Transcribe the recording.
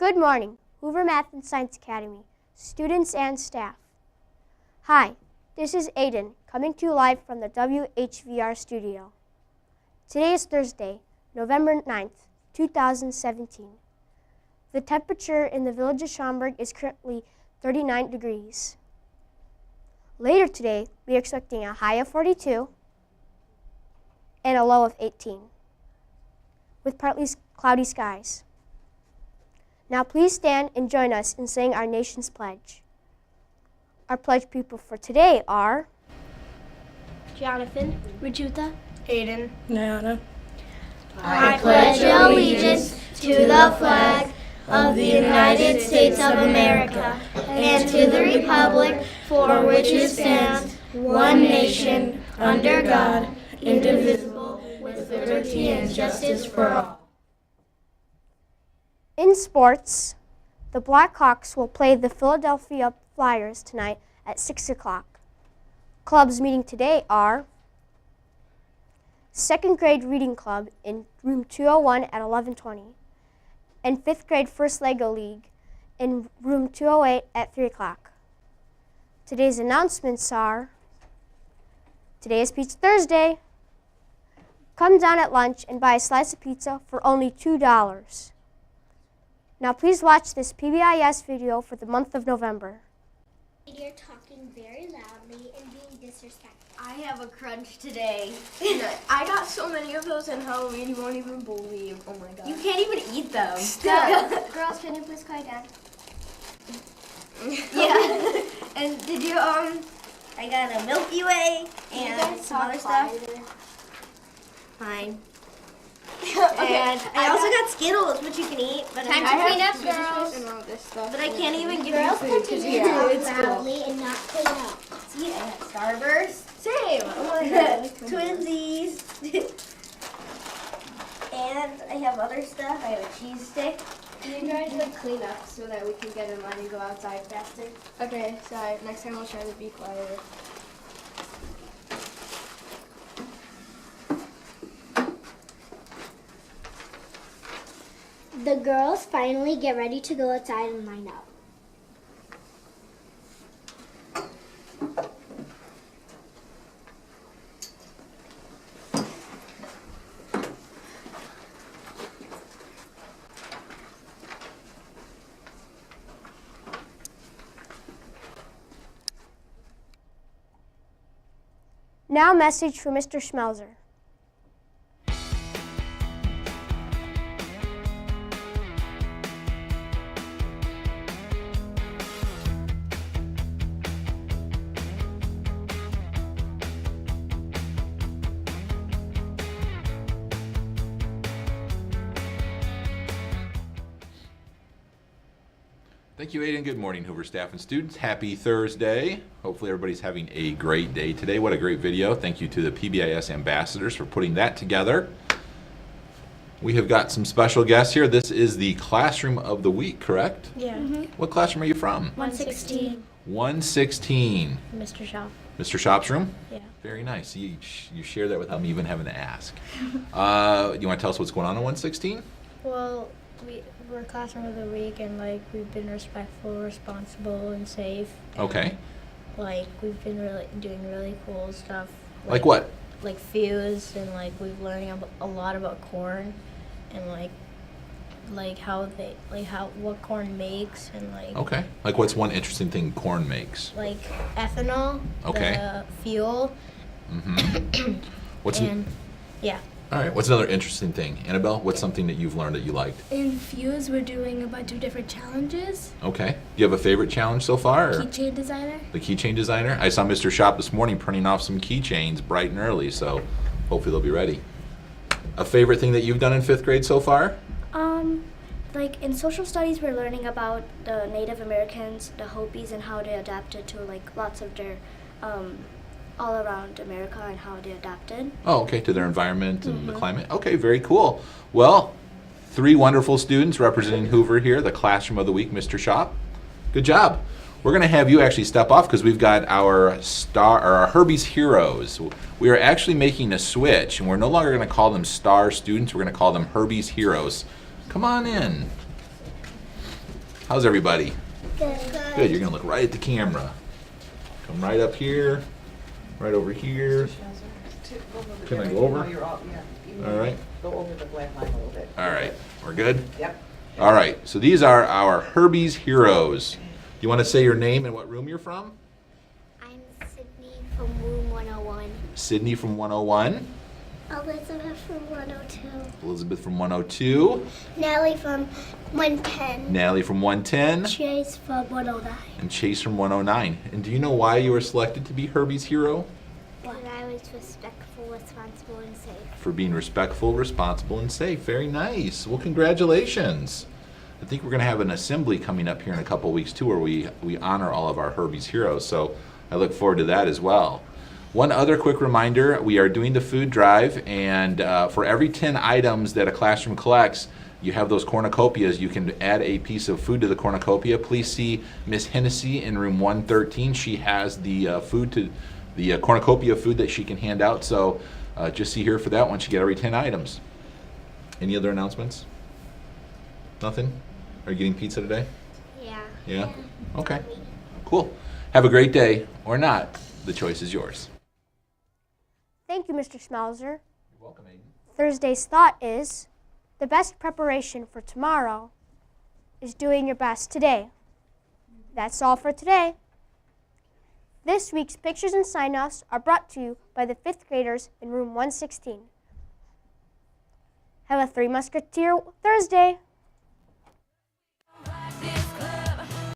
Good morning, Hoover Math and Science Academy, students and staff. Hi, this is Aiden coming to you live from the WHVR studio. Today is Thursday, November 9th, 2017. The temperature in the village of Schaumburg is currently 39 degrees. Later today, we are expecting a high of 42 and a low of 18, with partly cloudy skies. Now please stand and join us in saying our nation's pledge. Our pledge people for today are Jonathan, Rajuta, Aiden, Nayana. I pledge allegiance to the flag of the United States of America and to the republic for which it stands, one nation, under God, indivisible, with liberty and justice for all. In sports, the Blackhawks will play the Philadelphia Flyers tonight at 6 o'clock. Clubs meeting today are second grade reading club in room 201 at 11:20 and fifth grade First Lego League in room 208 at 3 o'clock. Today's announcements are, today is Pizza Thursday. Come down at lunch and buy a slice of pizza for only $2. Now please watch this PBIS video for the month of November. You're talking very loudly and being disrespectful. I have a crunch today. I got so many of those in Halloween, you won't even believe. Oh my god. You can't even eat them. Girls, can you please quiet down? Yeah. And did you, I got a Milky Way and some other stuff. Fine. And I also got Skittles, which you can eat, but Time to clean up, girls. But I can't even give Girls you food continue to talk loudly and not clean up. See, I have Starburst. Same. Oh my god. Twinsies. And I have other stuff. I have a cheese stick. You guys like clean up so that we can get in line and go outside faster. Okay, sorry. Next time we'll try to be quieter. The girls finally get ready to go outside and line up. Now a message for Mr. Schmelzer. Thank you, Aiden. Good morning, Hoover staff and students. Happy Thursday. Hopefully everybody's having a great day today. What a great video. Thank you to the PBIS ambassadors for putting that together. We have got some special guests here. This is the classroom of the week, correct? Yeah. What classroom are you from? 116. 116. Mr. Shop. Mr. Shop's room? Yeah. Very nice. You share that without me even having to ask. You want to tell us what's going on in 116? Well, we're classroom of the week, and like we've been respectful, responsible, and safe. And, Okay. like we've been doing really cool stuff. Like what? Like fuse, and like we've learning a lot about corn, and like how what corn makes, and like Okay. Like what's one interesting thing corn makes? like ethanol, Okay. the fuel, Mm-hmm. What's and yeah. all right? What's another interesting thing, Annabelle? What's something that you've learned that you liked? In Fuse, we're doing a bunch of different challenges. Okay. Do you have a favorite challenge so far? Or? Keychain designer. The keychain designer. I saw Mr. Shop this morning printing off some keychains bright and early, so hopefully they'll be ready. A favorite thing that you've done in 5th grade so far? Like in social studies, we're learning about the Native Americans, the Hopis, and how they adapted to like lots of their all around America and how they adapted. Oh, okay, to their environment and the climate. Okay, very cool. Well, 3 wonderful students representing Hoover here, the classroom of the week, Mr. Shop. Good job. We're going to have you actually step off because we've got our Herbie's Heroes. We are actually making a switch, and we're no longer going to call them star students. We're going to call them Herbie's Heroes. Come on in. How's everybody? Good. Good. You're going to look right at the camera. Come right up here, right over here. Can I go over? All right. Go over the black line a little bit. All right. We're good? Yep. All right. So these are our Herbie's Heroes. You want to say your name and what room you're from? I'm Sydney from room 101. Sydney from 101. Elizabeth from 102. Elizabeth from 102. Natalie from 110. Natalie from 110. Chase from 109. And Chase from 109. And do you know why you were selected to be Herbie's Hero? Because I was respectful, responsible, and safe. For being respectful, responsible, and safe. Very nice. Well, congratulations. I think we're going to have an assembly coming up here in a couple weeks too, where we honor all of our Herbie's Heroes. So I look forward to that as well. One other quick reminder, we are doing the food drive, and for every 10 items that a classroom collects, you have those cornucopias. You can add a piece of food to the cornucopia. Please see Miss Hennessy in room 113. She has the cornucopia food that she can hand out. So just see her for that once you get every 10 items. Any other announcements? Nothing? Are you getting pizza today? Yeah. Yeah? Okay. Cool. Have a great day, or not. The choice is yours. Thank you, Mr. Schmelzer. You're welcome, Aiden. Thursday's thought is, the best preparation for tomorrow is doing your best today. That's all for today. This week's pictures and sign-offs are brought to you by the 5th graders in room 116. Have a Three Musketeer Thursday.